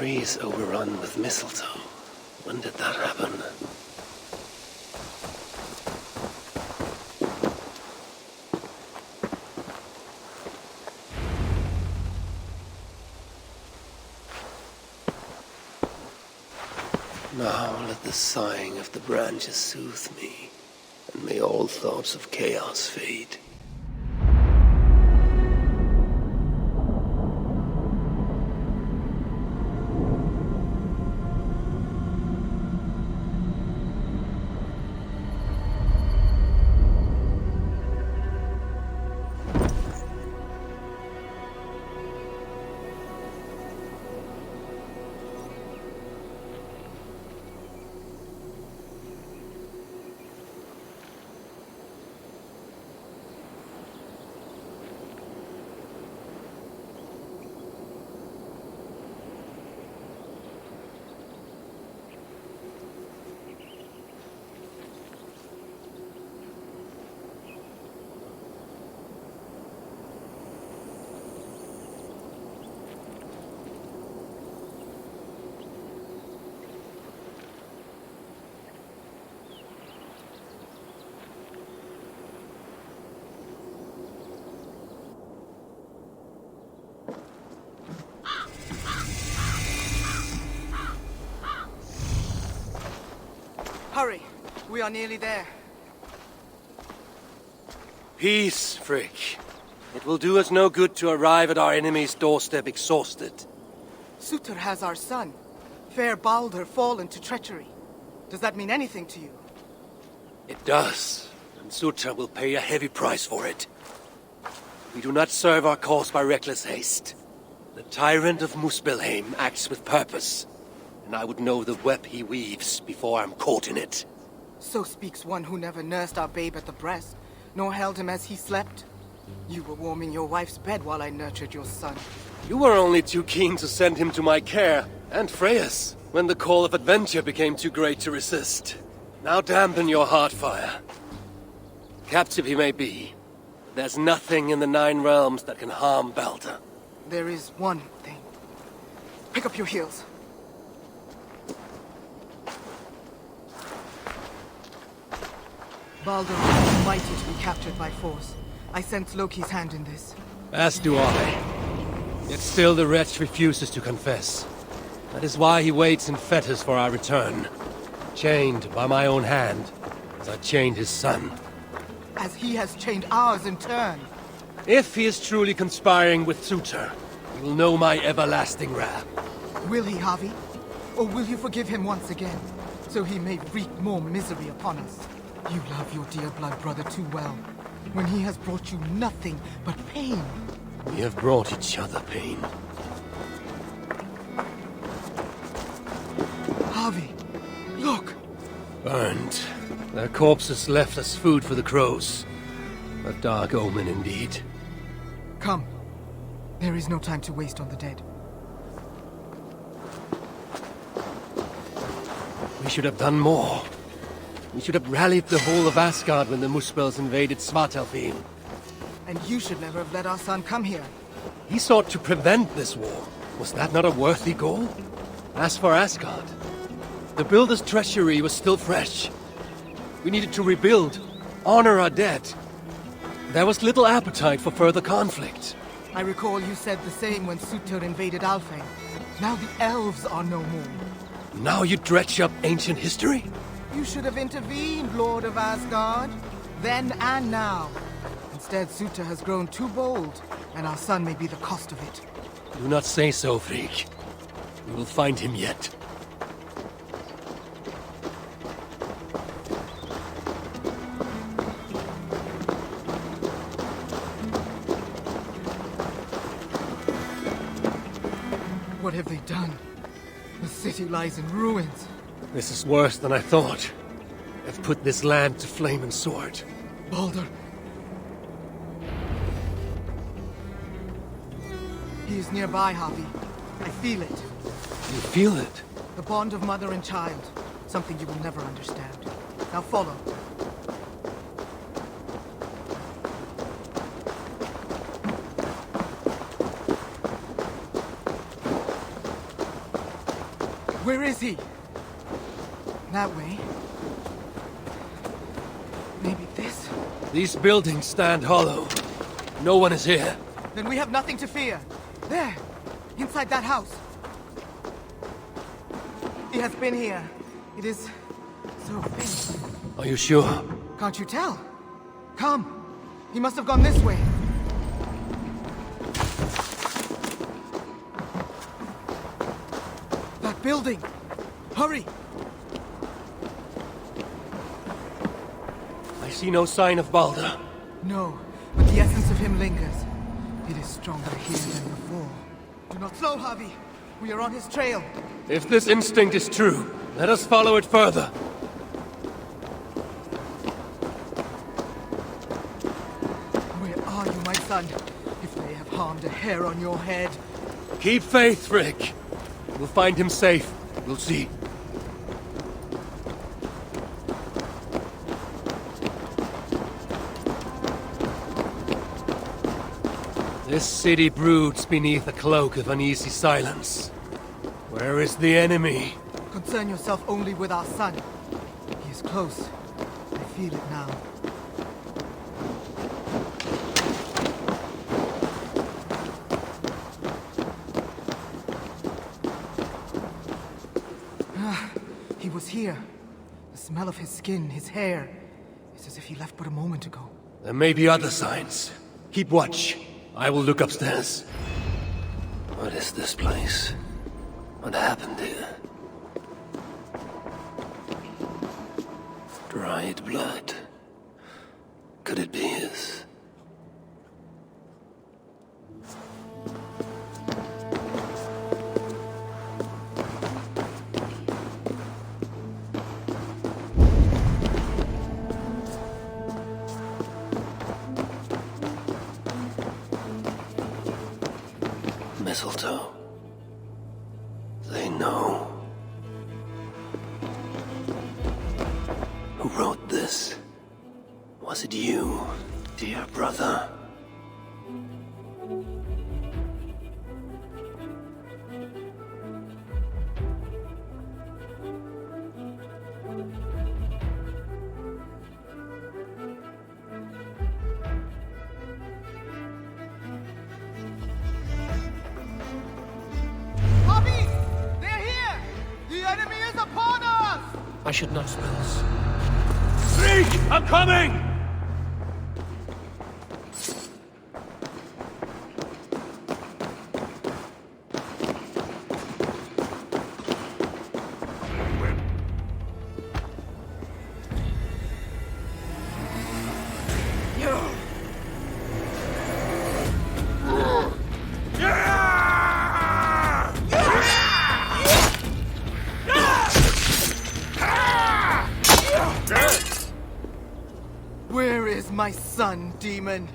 trees overrun with mistletoe. When did that happen? Now let the sighing of the branches soothe me, and may all thoughts of chaos fade. Hurry! We are nearly there. Peace, Frick. It will do us no good to arrive at our enemy's doorstep exhausted. Surtr has our son. Fair Baldur fallen to treachery. Does that mean anything to you? It does, and Surtr will pay a heavy price for it. We do not serve our cause by reckless haste. The tyrant of Muspelheim acts with purpose, and I would know the web he weaves before I'm caught in it. So speaks one who never nursed our babe at the breast, nor held him as he slept. You were warming your wife's bed while I nurtured your son. You were only too keen to send him to my care, and Freya's, when the call of adventure became too great to resist. Now dampen your heart fire. Captive he may be, there's nothing in the Nine Realms that can harm Baldur. There is one thing. Pick up your heels. Baldur is too mighty to be captured by force. I sense Loki's hand in this. As do I. Yet still the wretch refuses to confess. That is why he waits in fetters for our return. Chained by my own hand, as I chained his son. As he has chained ours in turn. If he is truly conspiring with Surtr, he will know my everlasting wrath. Will he, Havi? Or will you forgive him once again, so he may wreak more misery upon us? You love your dear blood brother too well, when he has brought you nothing but pain. We have brought each other pain. Havi, look! Burned. Their corpses left as food for the crows. A dark omen indeed. Come. There is no time to waste on the dead. We should have done more. We should have rallied the whole of Asgard when the Muspels invaded Svartalfheim. And you should never have let our son come here. He sought to prevent this war. Was that not a worthy goal? As for Asgard, the Builder's treachery was still fresh. We needed to rebuild, honor our dead. There was little appetite for further conflict. I recall you said the same when Surtr invaded Alfheim. Now the elves are no more. Now you dredge up ancient history? You should have intervened, Lord of Asgard. Then and now. Instead, Surtr has grown too bold, and our son may be the cost of it. Do not say so, Frigg. We will find him yet. What have they done? The city lies in ruins. This is worse than I thought. They've put this land to flame and sword. Baldur. He is nearby, Havi. I feel it. You feel it? The bond of mother and child. Something you will never understand. Now follow. Where is he? That way. Maybe this? These buildings stand hollow. No one is here. Then we have nothing to fear. There! Inside that house. He has been here. It is so faint. Are you sure? Can't you tell? Come. He must have gone this way. That building! Hurry! I see no sign of Balder. No, but the essence of him lingers. It is stronger here than before. Do not slow, Javi. We are on his trail. If this instinct is true, let us follow it further. Where are you, my son? If they have harmed a hair on your head. Keep faith, Rick. We'll find him safe. We'll see. This city broods beneath a cloak of uneasy silence. Where is the enemy? Concern yourself only with our son. He is close. I feel it now. He was here. The smell of his skin, his hair. It's as if he left but a moment ago. There may be other signs. Keep watch. I will look upstairs. What is this place? What happened here? Dried blood. Could it be his? Mistletoe. They know. Who wrote this? Was it you, dear brother? I should not smell us. Freak! I'm coming! Where is my son, demon?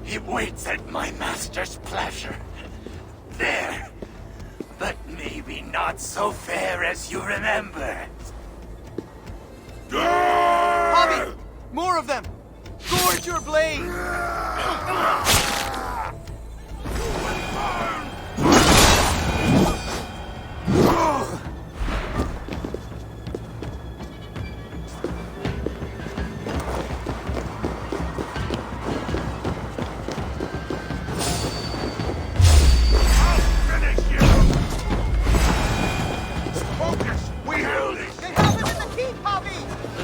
He waits at my master's pleasure. There. But maybe not so fair as you remember. Javi! More of them! Gorge your blade!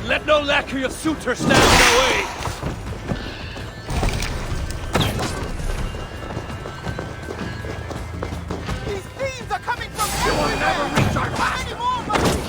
Let no lacquey of suitor stand in our way! These thieves are coming from everywhere! You will never reach our master! Any more must be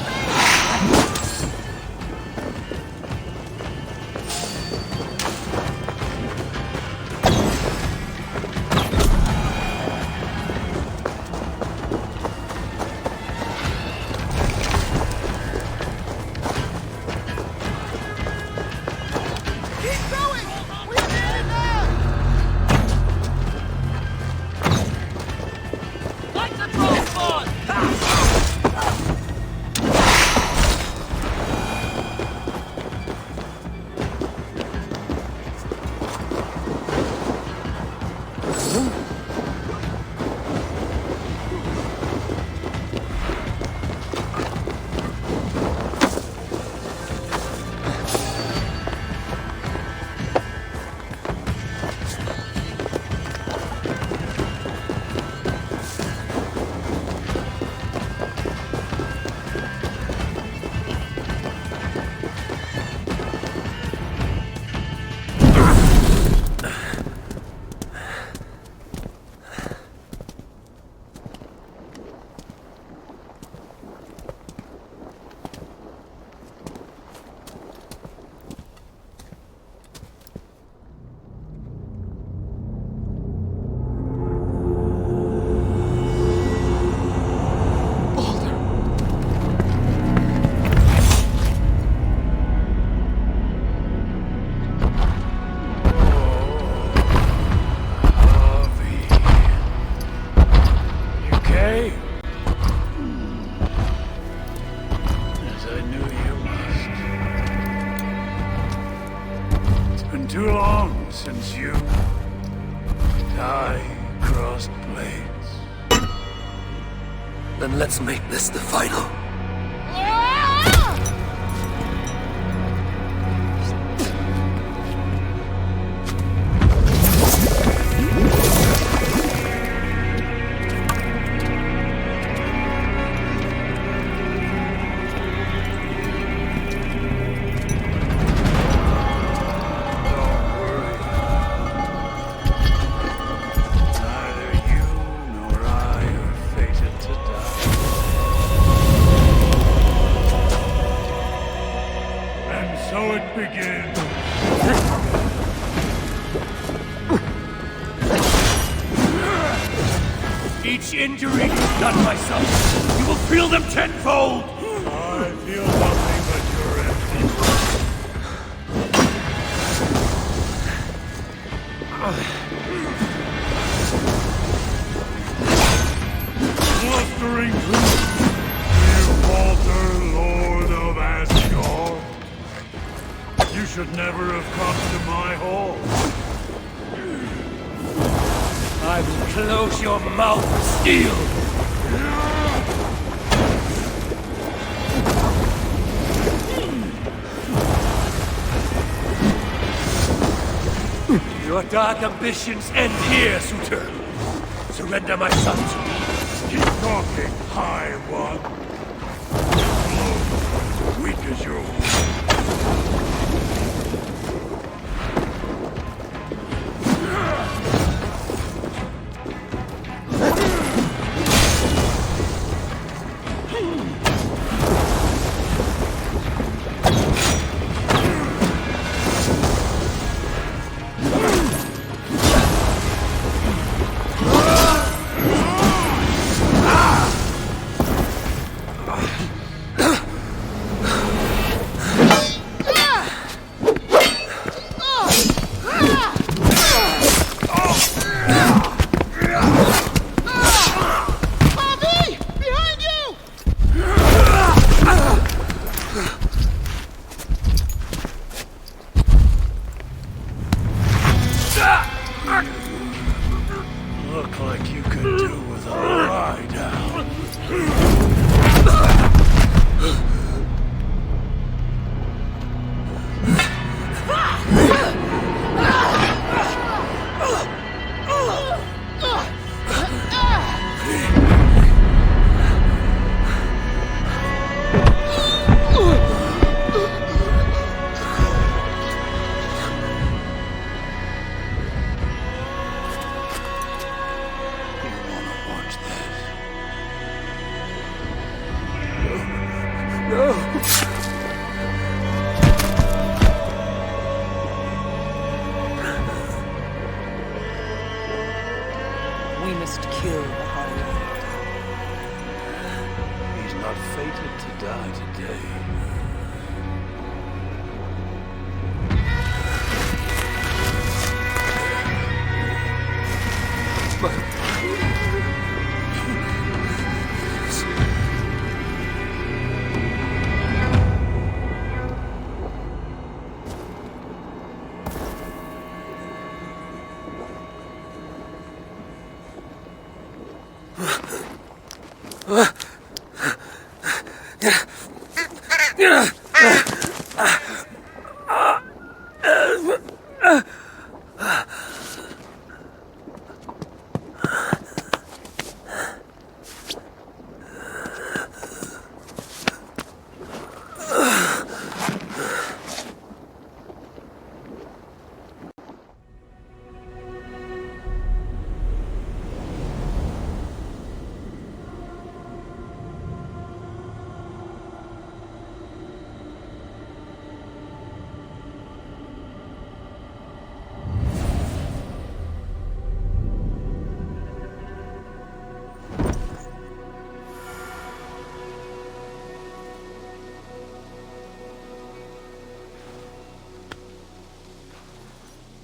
too long since you and I crossed blades. Then let's make this the final. Each injury you've done myself, you will feel them tenfold! I feel nothing but your empty. Blustering brute! You falter, Lord of Asgard! You should never have come to my hall. I will close your mouth with steel! Your dark ambitions end here, suitor. Surrender my son to me. Keep talking, High One. Weak as your look like you could do with a lie down. We must kill the High Lord. He's not fated to die today.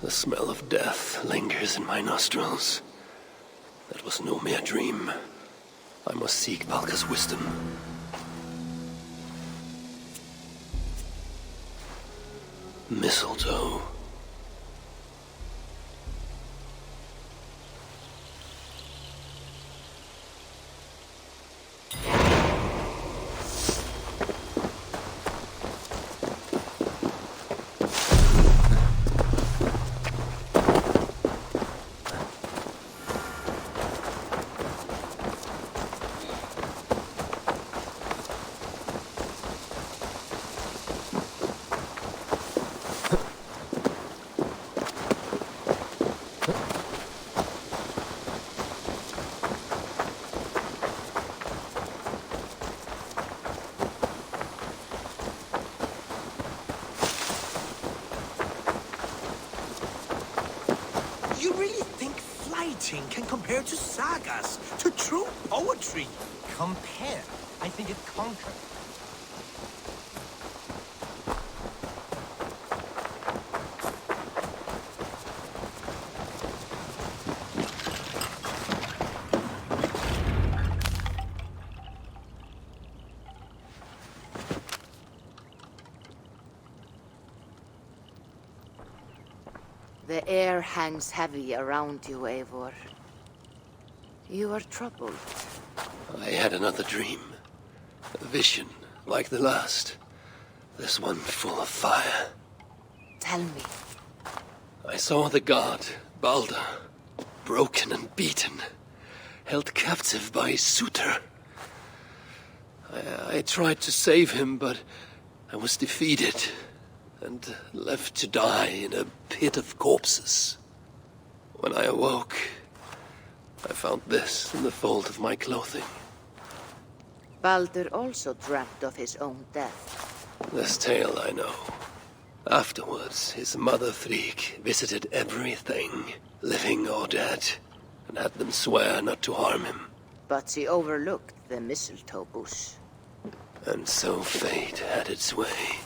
The smell of death lingers in my nostrils. That was no mere dream. I must seek Valka's wisdom. Mistletoe. nothing can compare to sagas, to true poetry. Compare. I think it conquered. The air hangs heavy around you, Eivor. You are troubled. I had another dream. A vision, like the last. This one full of fire. Tell me. I saw the god, Balder, broken and beaten, held captive by his suitor. I tried to save him, but I was defeated and left to die in a pit of corpses. When I awoke, I found this in the fold of my clothing. Balder also dreamt of his own death. This tale I know. Afterwards, his mother Frigg visited everything, living or dead, and had them swear not to harm him. But she overlooked the mistletoe bush. And so fate had its way.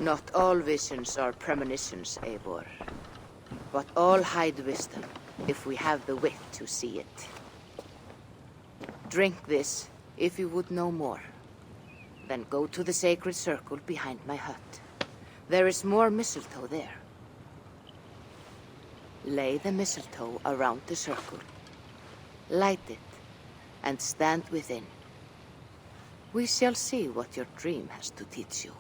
Not all visions are premonitions, Eivor. But all hide wisdom, if we have the wit to see it. Drink this, if you would know more. Then go to the sacred circle behind my hut. There is more mistletoe there. Lay the mistletoe around the circle. Light it, and stand within. We shall see what your dream has to teach you.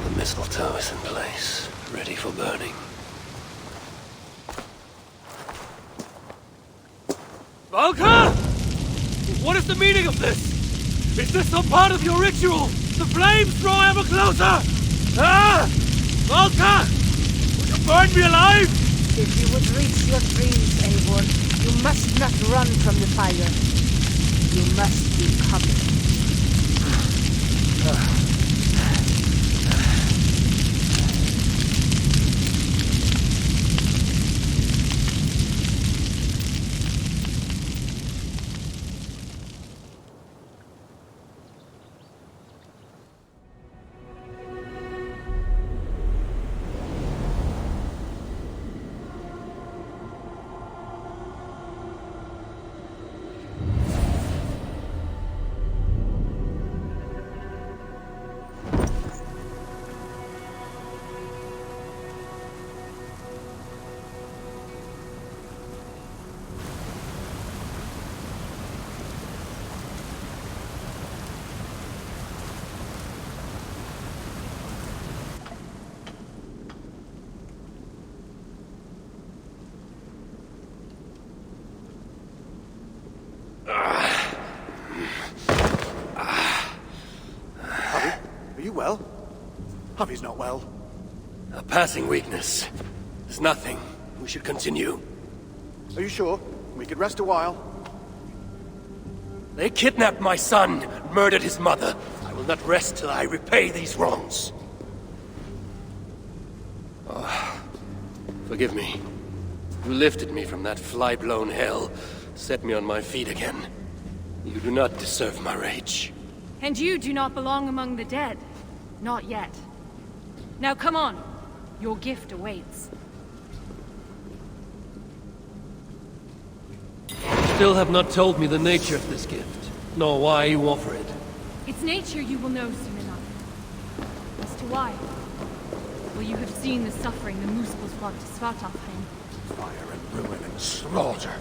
The mistletoe is in place, ready for burning. Valka! What is the meaning of this? Is this some part of your ritual? The flames draw ever closer! Ah! Valka! Will you burn me alive? If you would reach your dreams, Eivor, you must not run from the fire. You must become it. Are you well? Hubby's not well. A passing weakness. It's nothing. We should continue. Are you sure? We could rest a while. They kidnapped my son, murdered his mother. I will not rest till I repay these wrongs. Oh, forgive me. You lifted me from that fly-blown hell, set me on my feet again. You do not deserve my rage. And you do not belong among the dead. Not yet. Now come on. Your gift awaits. Still have not told me the nature of this gift, nor why you offer it. Its nature you will know soon enough. As to why, well, you have seen the suffering the Muspels brought to Svartalfheim. Fire and ruin and slaughter.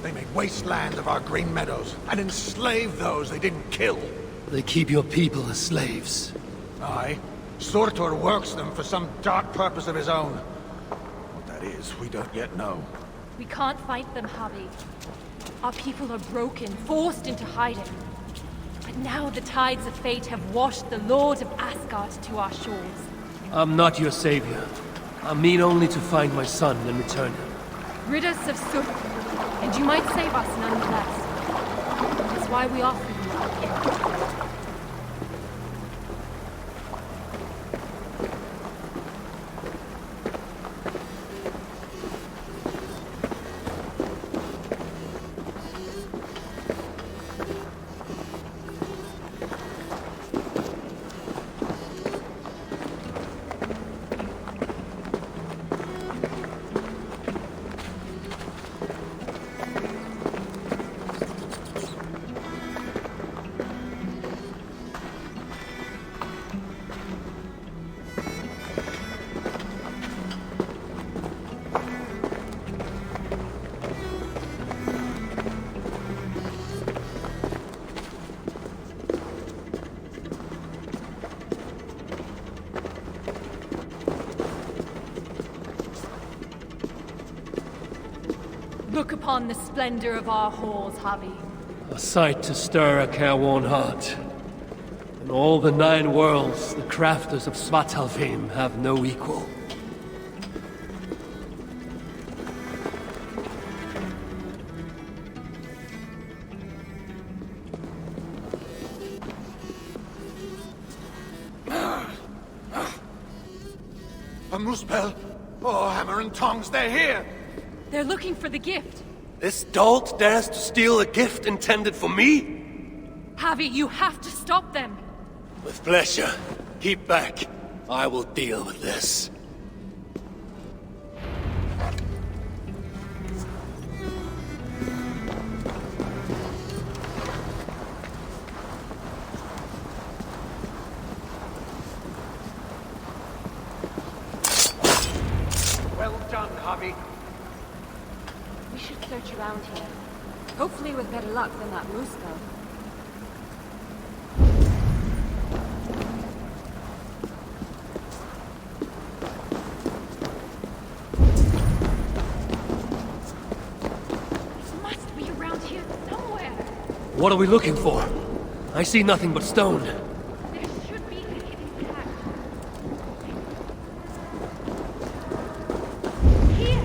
They made wasteland of our green meadows and enslaved those they didn't kill. They keep your people as slaves. Aye. Surtur works them for some dark purpose of his own. What that is, we don't yet know. We can't fight them, Harvey. Our people are broken, forced into hiding. But now the tides of fate have washed the Lord of Asgard to our shores. I'm not your savior. I mean only to find my son and return him. Rid us of Surtur, and you might save us nonetheless. That's why we offer you our gift. Look upon the splendor of our halls, Harvey. A sight to stir a careworn heart. In all the 9 worlds, the crafters of Svartalfheim have no equal. A Muspel? Oh, hammer and tongs, they're here! They're looking for the gift. This dolt dares to steal a gift intended for me? Harvey, you have to stop them. With pleasure. Keep back. I will deal with this. Well done, Harvey. We should search around here. Hopefully with better luck than that moose spell. It must be around here somewhere. What are we looking for? I see nothing but stone. There should be a hidden path. Here!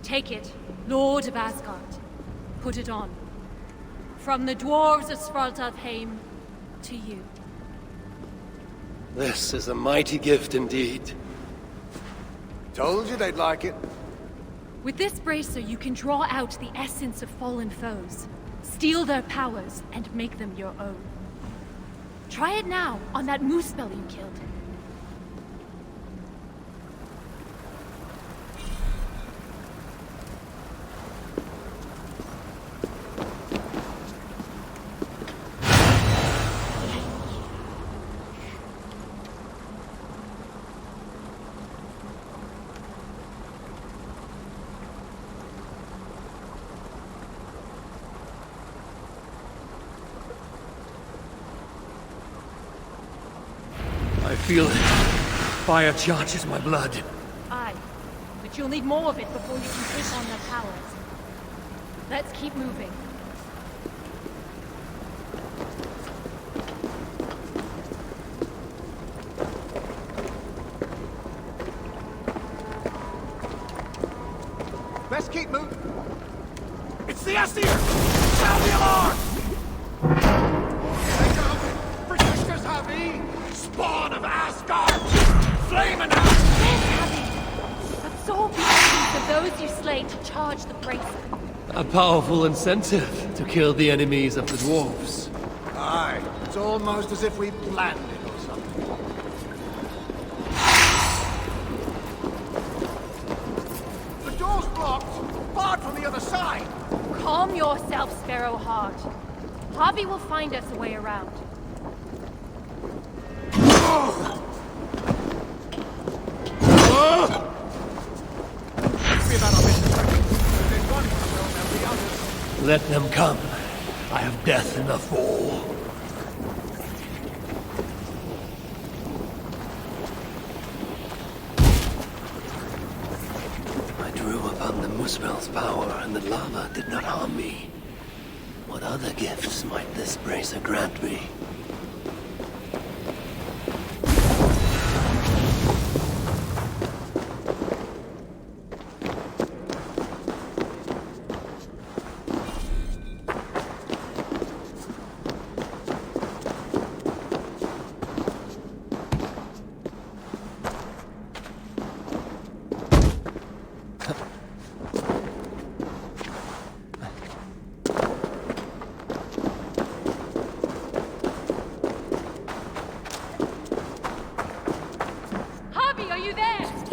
Take it, Lord of Asgard. Put it on. From the dwarves of Svartalfheim to you. This is a mighty gift indeed. Told you they'd like it. With this bracer, you can draw out the essence of fallen foes, steal their powers, and make them your own. Try it now on that moose spell you killed. I feel it. Fire charges my blood. Aye, but you'll need more of it before you can take on their powers. Let's keep moving. Let's keep moving. It's the Aesir! Sound the alarm! Take out! Protect us, Harvey! Spawn of Asgard! Flaming out! Absorb the essence of those you slay to charge the bracer. A powerful incentive to kill the enemies of the dwarves. Aye, it's almost as if we planned it or something. The door's blocked! Barred from the other side! Calm yourself, Sparrowheart. Harvey will find us a way around. Be about our business. There's one from Let them come. I have death enough for all. I drew upon the Muspel's power, and the lava did not harm me. What other gifts might this bracer grant me?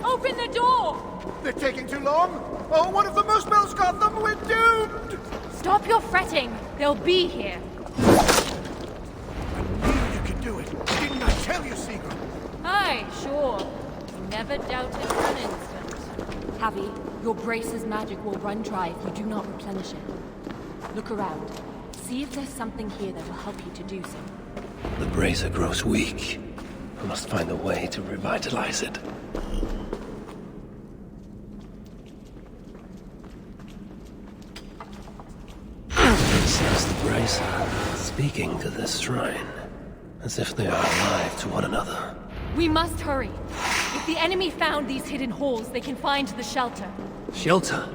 Open the door! They're taking too long? Oh, what if the Muspel's got them? We're doomed! Stop your fretting. They'll be here. I knew you could do it. Didn't I tell you, Sigurd? Aye, sure. Never doubted for an instant. Javi, your brace's magic will run dry if you do not replenish it. Look around. See if there's something here that will help you to do so. The bracer grows weak. I must find a way to revitalize it. Says the bracer, speaking to this shrine, as if they are alive to one another. We must hurry. If the enemy found these hidden halls, they can find the shelter. Shelter?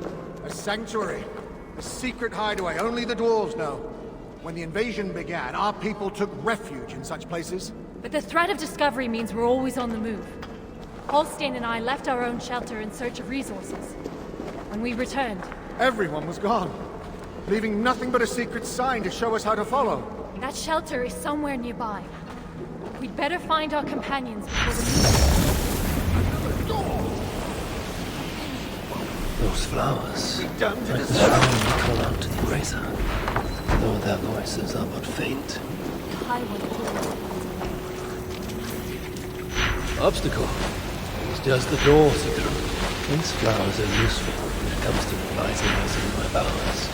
A sanctuary. A secret hideaway only the dwarves know. When the invasion began, our people took refuge in such places. But the threat of discovery means we're always on the move. Holstein and I left our own shelter in search of resources. When we returned, Everyone was gone, leaving nothing but a secret sign to show us how to follow. that shelter is somewhere nearby. We'd better find our companions before the move. Those flowers. Done to Like the shrine call out to the bracer. Though their voices are but faint. The highway here. Obstacle. It's just the door, Sigurd. These flowers are useful when it comes to revitalizing my powers.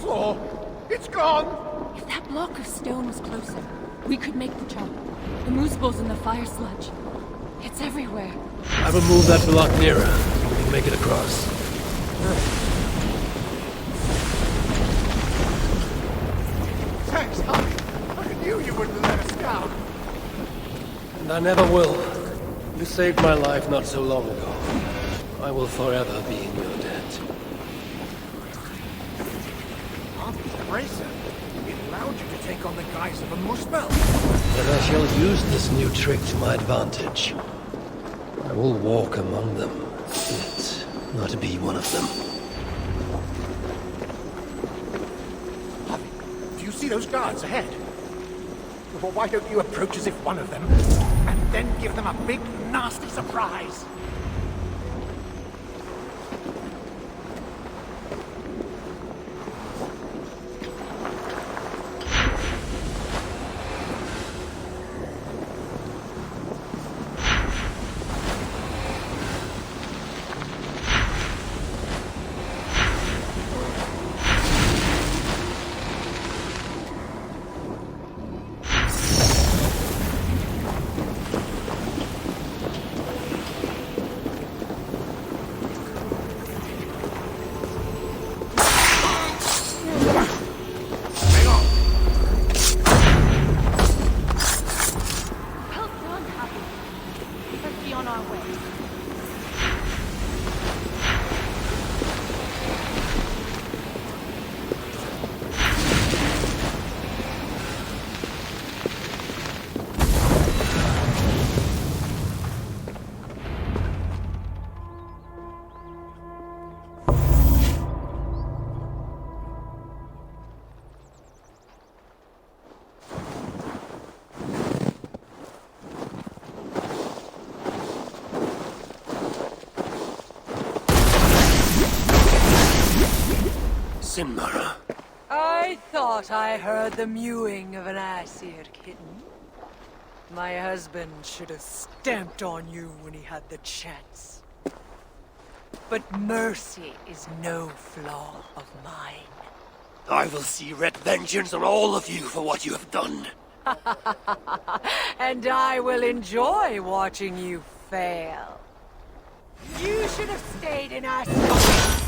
Floor! It's gone! If that block of stone was closer, we could make the jump. The moose balls in the fire sludge. It's everywhere. I will move that block nearer. We can make it across. Thanks, Huck. I knew you wouldn't let us down. And I never will. You saved my life not so long ago. I will forever be in your debt. The bracer. It allowed you to take on the guise of a Muspel. But I shall use this new trick to my advantage. I will walk among them, yet not be one of them. Do you see those guards ahead? Well, why don't you approach as if one of them, and then give them a big, nasty surprise? Sinmara. I thought I heard the mewing of an Aesir kitten. My husband should have stamped on you when he had the chance. But mercy is no flaw of mine. I will see red vengeance on all of you for what you have done. And I will enjoy watching you fail. You should have stayed in Asgard.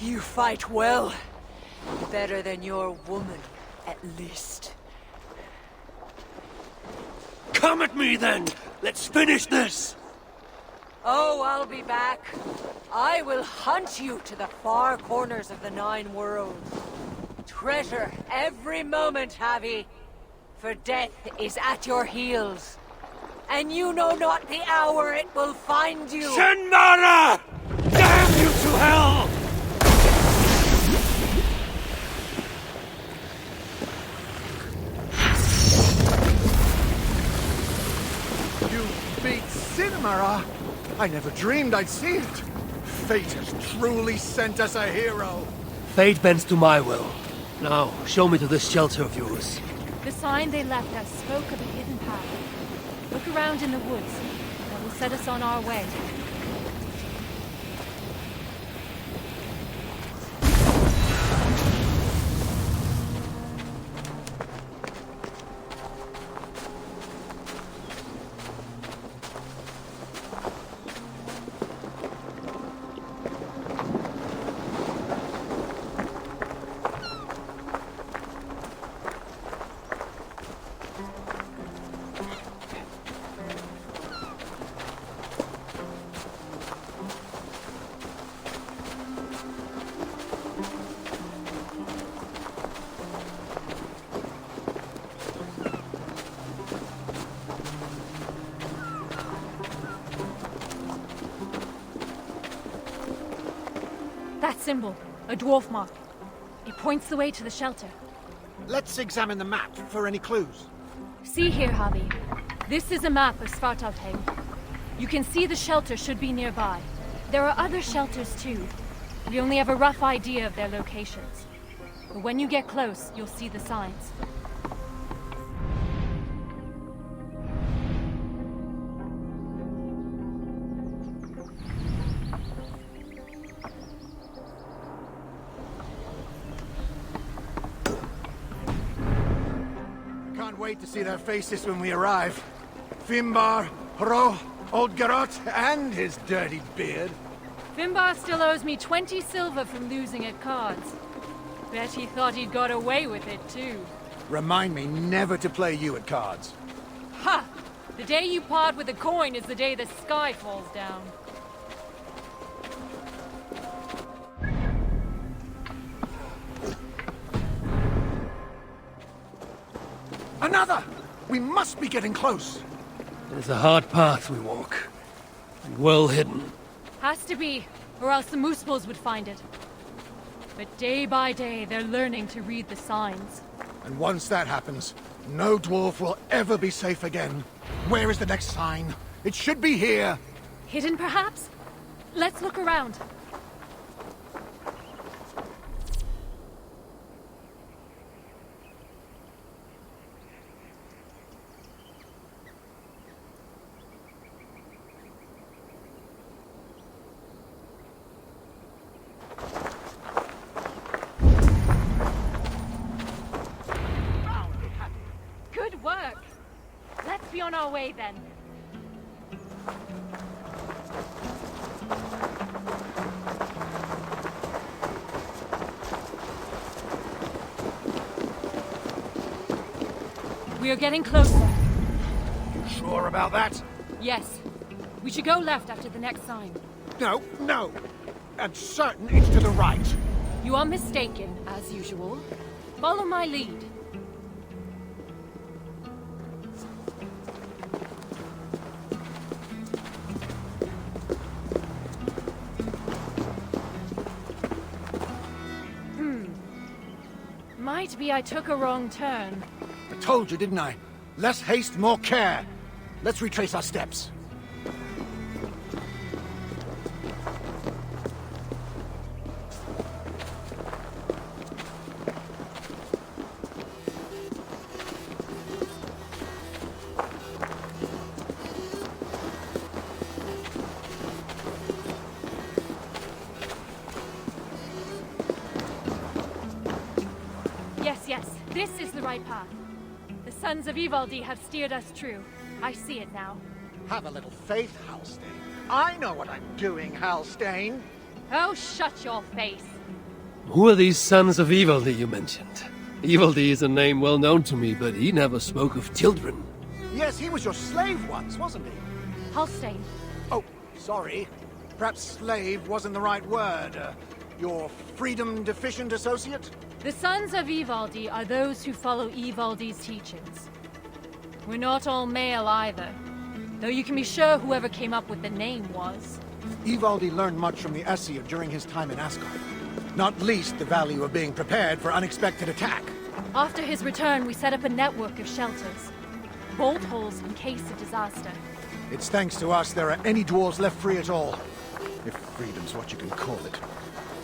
You fight well. Better than your woman, at least. Come at me then! Let's finish this! Oh, I'll be back. I will hunt you to the far corners of the Nine Worlds. Treasure every moment, Javi. For death is at your heels. And you know not the hour it will find you. Sinmara! Damn you to hell! You beat Sinmara? I never dreamed I'd see it. Fate has truly sent us a hero. Fate bends to my will. Now, show me to this shelter of yours. The sign they left us spoke of a hidden path. Look around in the woods. That will set us on our way. That symbol, a dwarf mark. It points the way to the shelter. Let's examine the map for any clues. See here, Javi. This is a map of Svartalfheim. You can see the shelter should be nearby. There are other shelters too. We only have a rough idea of their locations. But when you get close, you'll see the signs. Can't wait to see their faces when we arrive. Finbar, Hro, Old Garot, and his dirty beard. Finbar still owes me 20 silver from losing at cards. Bet he thought he'd got away with it too. Remind me never to play you at cards. Ha! The day you part with a coin is the day the sky falls down. Another! We must be getting close. It's a hard path we walk. And well hidden. Has to be, or else the Moosepulls would find it. But day by day, they're learning to read the signs. And once that happens, no dwarf will ever be safe again. Where is the next sign? It should be here. Hidden, perhaps? Let's look around. Good work. Let's be on our way then. We are getting closer. You sure about that? Yes. We should go left after the next sign. No, no. I'm certain it's to the right. You are mistaken, as usual. Follow my lead. Might be I took a wrong turn. I told you, didn't I? Less haste, more care. Let's retrace our steps. Yes, this is the right path. The sons of Ivaldi have steered us true. I see it now. Have a little faith, Halstein. I know what I'm doing, Halstein. Oh, shut your face. Who are these sons of Ivaldi you mentioned? Ivaldi is a name well known to me, but he never spoke of children. Yes, he was your slave once, wasn't he? Halstein, Oh, sorry. Perhaps slave wasn't the right word. Your freedom-deficient associate? the sons of Ivaldi are those who follow Ivaldi's teachings. We're not all male either, though you can be sure whoever came up with the name was. Ivaldi learned much from the Aesir during his time in Asgard. Not least the value of being prepared for unexpected attack. After his return, we set up a network of shelters. Bolt holes in case of disaster. It's thanks to us there are any dwarves left free at all. If freedom's what you can call it.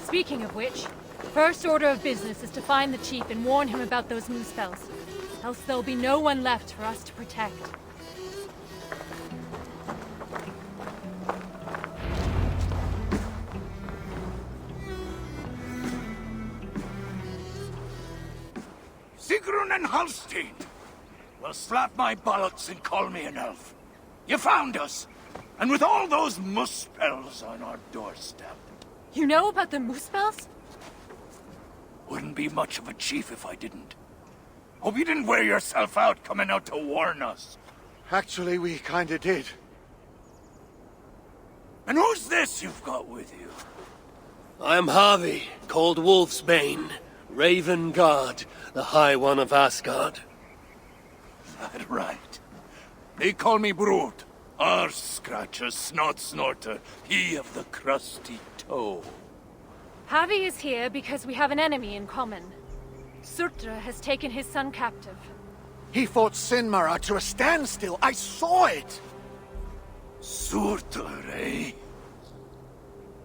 Speaking of which, first order of business is to find the chief and warn him about those moose spells. Else there'll be no one left for us to protect. Sigrun and Halstein! Well, slap my bollocks and call me an elf. You found us! And with all those moose spells on our doorstep. You know about the moose spells? Wouldn't be much of a chief if I didn't. Hope you didn't wear yourself out coming out to warn us. Actually, we kinda did. And who's this you've got with you? I am Harvey, called Wolfsbane, Raven Guard, the High One of Asgard. That right. They call me Brute. Arse Scratcher, Snot Snorter, he of the crusty toe. Harvey is here because we have an enemy in common. Surtra has taken his son captive. He fought Sinmara to a standstill. I saw it! Surtur, eh?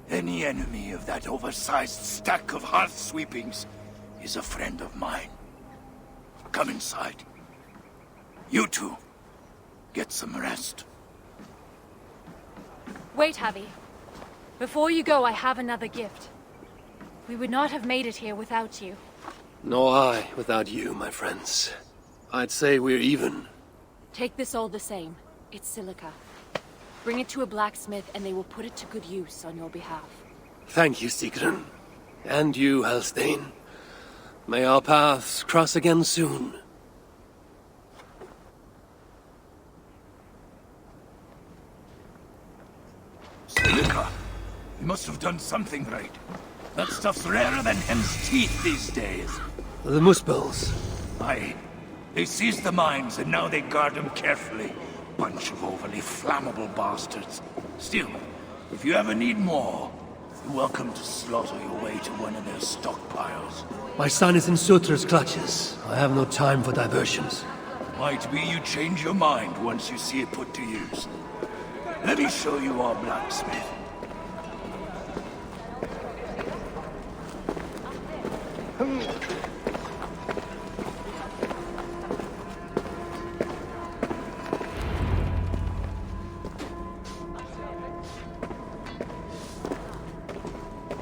Any enemy of that oversized stack of hearth sweepings is a friend of mine. Come inside. You two, get some rest. Wait, Harvey. Before you go, I have another gift. We would not have made it here without you. Nor I without you, my friends. I'd say we're even. Take this all the same. It's silica. Bring it to a blacksmith and they will put it to good use on your behalf. Thank you, Sigrun. And you, Halstein. May our paths cross again soon. Silica, you must have done something right. That stuff's rarer than hen's teeth these days. The Muspels. Aye. They seized the mines and now they guard them carefully. Bunch of overly flammable bastards. Still, if you ever need more, you're welcome to slaughter your way to one of their stockpiles. My son is in Sutra's clutches. I have no time for diversions. Might be you change your mind once you see it put to use. Let me show you our blacksmith.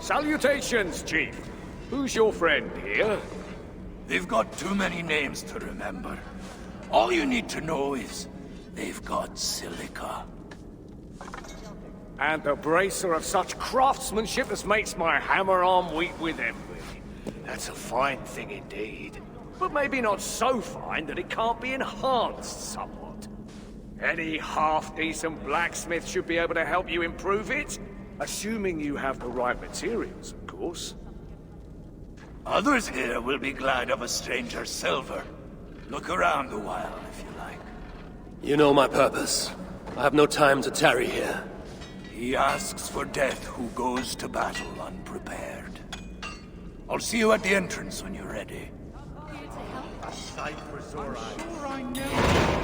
Salutations, Chief. Who's your friend here? They've got too many names to remember. All you need to know is they've got silica. And the bracer of such craftsmanship as makes my hammer-arm weep with envy. That's a fine thing indeed. But maybe not so fine that it can't be enhanced somewhat. Any half-decent blacksmith should be able to help you improve it. Assuming you have the right materials, of course. Others here will be glad of a stranger's silver. Look around a while, if you like. You know my purpose. I have no time to tarry here. He asks for death who goes to battle unprepared. I'll see you at the entrance when you're ready. A sight for sore eyes. Sure I know.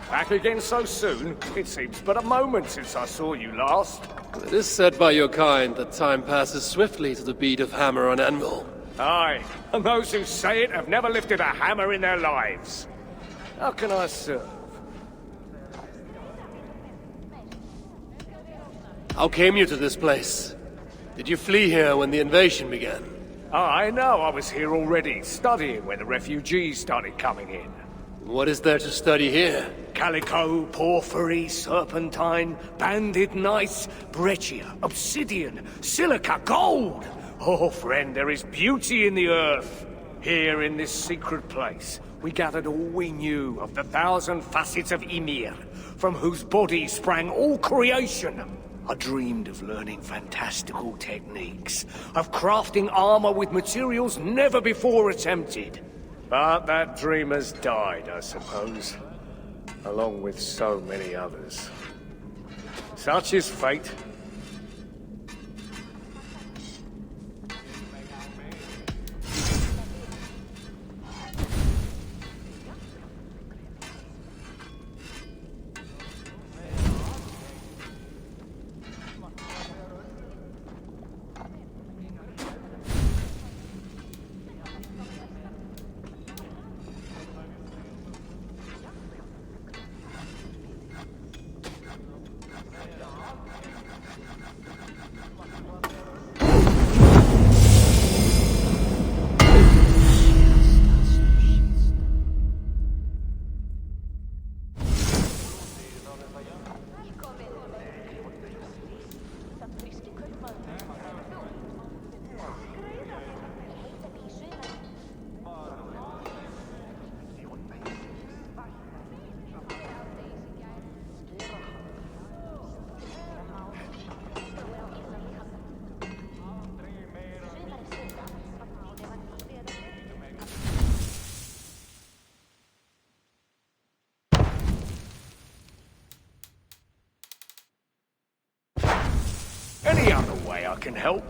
Back again so soon? It seems but a moment since I saw you last. It is said by your kind that time passes swiftly to the beat of hammer on anvil. Aye, and those who say it have never lifted a hammer in their lives. How can I serve? How came you to this place? Did you flee here when the invasion began? I know, I was here already, studying when the refugees started coming in. What is there to study here? Calico, porphyry, serpentine, banded gneiss, breccia, obsidian, silica, gold! Oh, friend, there is beauty in the earth. Here in this secret place, we gathered all we knew of the 1,000 facets of Ymir, from whose body sprang all creation. I dreamed of learning fantastical techniques, of crafting armor with materials never before attempted. But that dream has died, I suppose, along with so many others. Such is fate. Any other way I can help?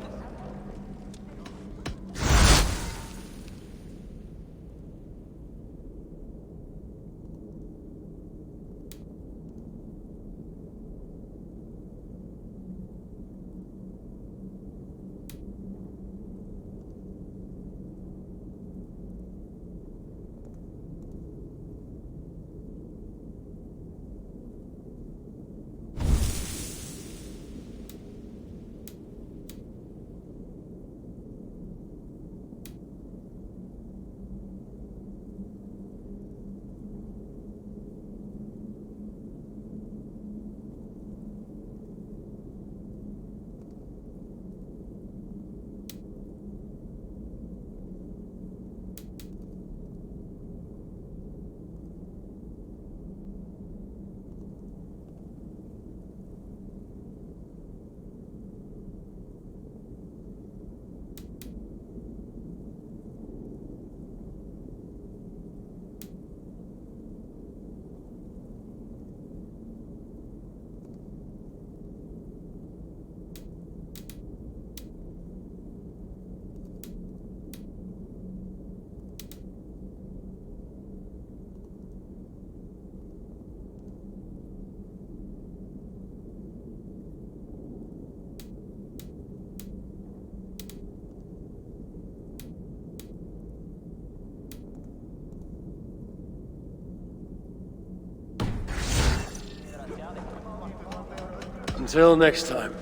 Until next time.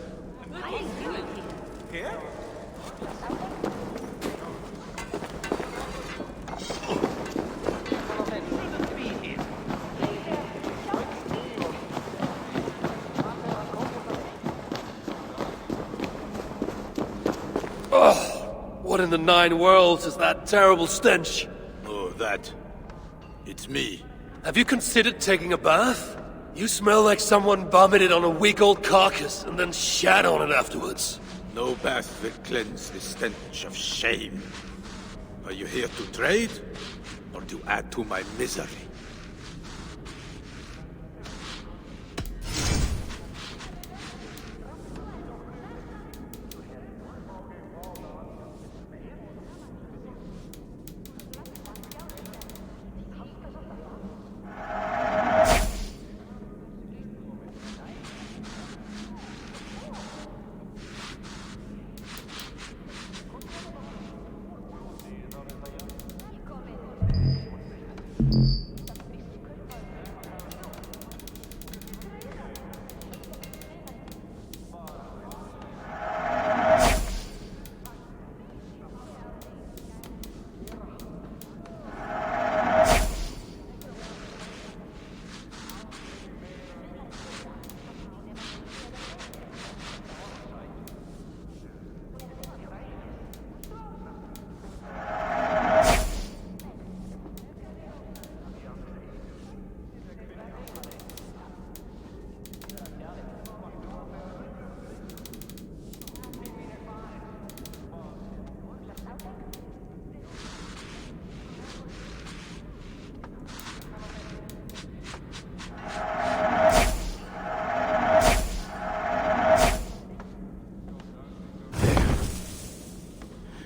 What in the 9 worlds is that terrible stench? Oh, that. It's me. Have you considered taking a bath? You smell like someone vomited on a week-old carcass and then shat on it afterwards. No bath will cleanse the stench of shame. Are you here to trade? Or to add to my misery?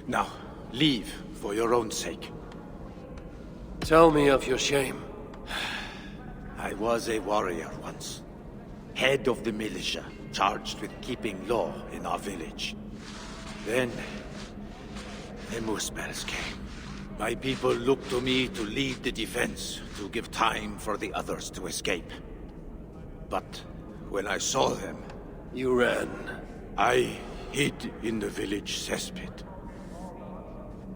Now, leave for your own sake. Tell me of your shame. I was a warrior once. Head of the militia, charged with keeping law in our village. Then, the Muspels came. My people looked to me to lead the defense, to give time for the others to escape. But when I saw them... You ran. I hid in the village cesspit.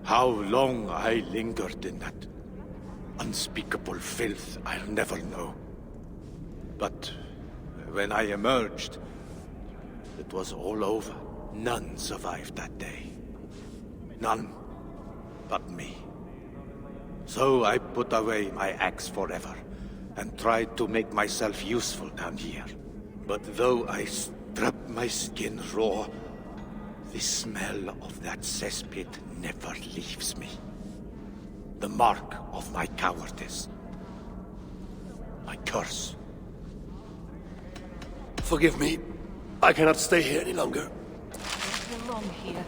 How long I lingered in that unspeakable filth, I'll never know. But when I emerged, it was all over. None survived that day. None but me. So I put away my axe forever, and tried to make myself useful down here. But though I strip my skin raw, the smell of that cesspit never leaves me. The mark of my cowardice. My curse. Forgive me. I cannot stay here any longer. You belong here.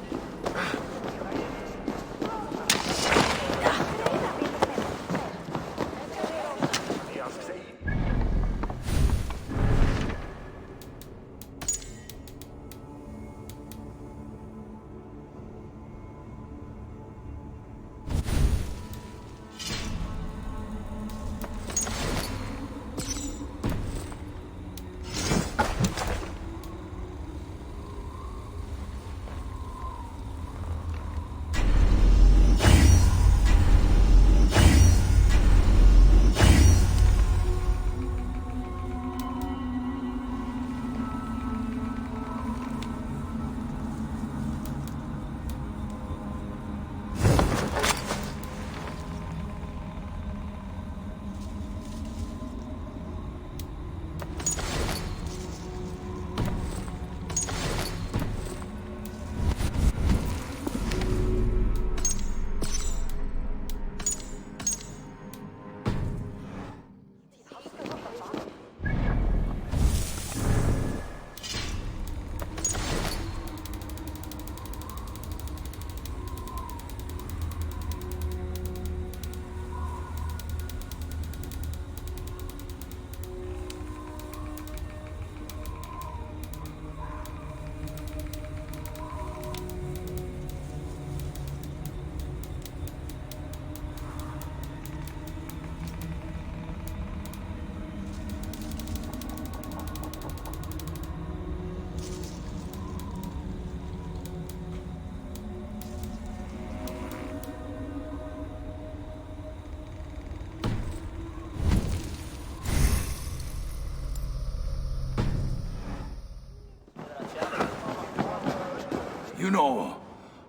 You know,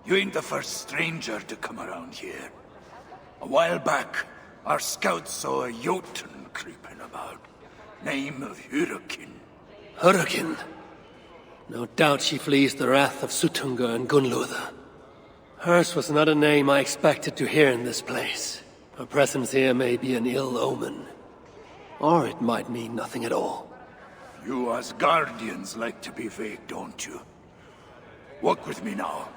You ain't the first stranger to come around here. A while back, our scouts saw a Jotun creeping about. Name of Hurricane. Hurricane? No doubt she flees the wrath of Sutunga and Gunluther. Hers was not a name I expected to hear in this place. Her presence here may be an ill omen. Or it might mean nothing at all. You as guardians like to be vague, don't you? Walk with me now.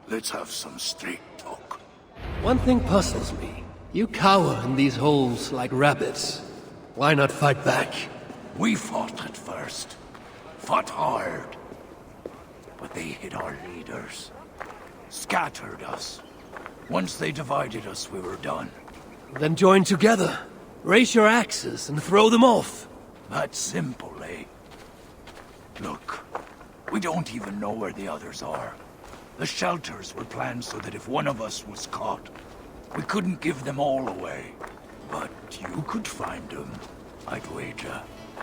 Let's have some straight talk. One thing puzzles me. You cower in these holes like rabbits. Why not fight back? We fought at first. Fought hard. But they hit our leaders. Scattered us. Once they divided us, we were done. Then join together. Raise your axes and throw them off. That's simple, eh? Look, we don't even know where the others are. The shelters were planned so that if one of us was caught, we couldn't give them all away. But you could find them, I'd wager.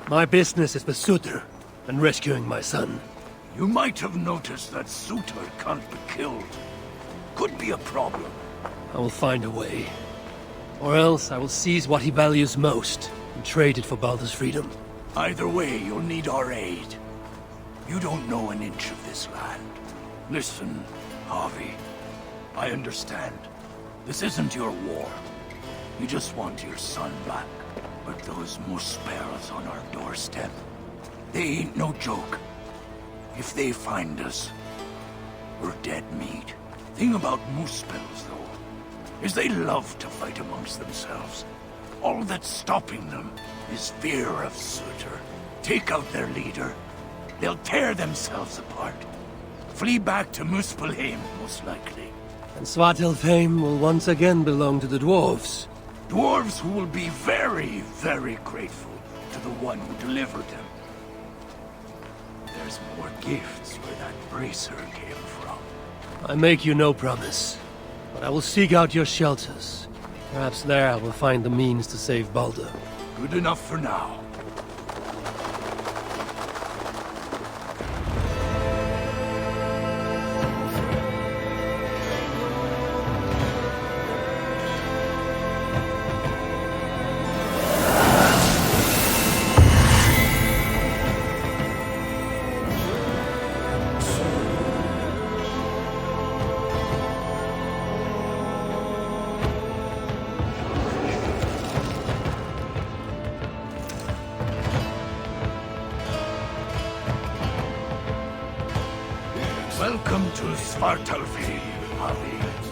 My business is with Sutter and rescuing my son. You might have noticed that Sutter can't be killed. Could be a problem. I will find a way. Or else I will seize what he values most and trade it for Baldur's freedom. Either way, you'll need our aid. You don't know an inch of this land. Listen, Harvey. I understand. This isn't your war. You just want your son back. But those Muspels on our doorstep, they ain't no joke. If they find us, we're dead meat. Thing about Muspels, though, is they love to fight amongst themselves. All that's stopping them is fear of Sutter. Take out their leader, they'll tear themselves apart. Flee back to Muspelheim, most likely. And Svartalfheim will once again belong to the dwarves. Dwarves who will be very, very grateful to the one who delivered them. There's more gifts where that bracer came from. I make you no promise, but I will seek out your shelters. Perhaps there I will find the means to save Baldur. Good enough for now. Welcome to Svartalfheim, Harvey.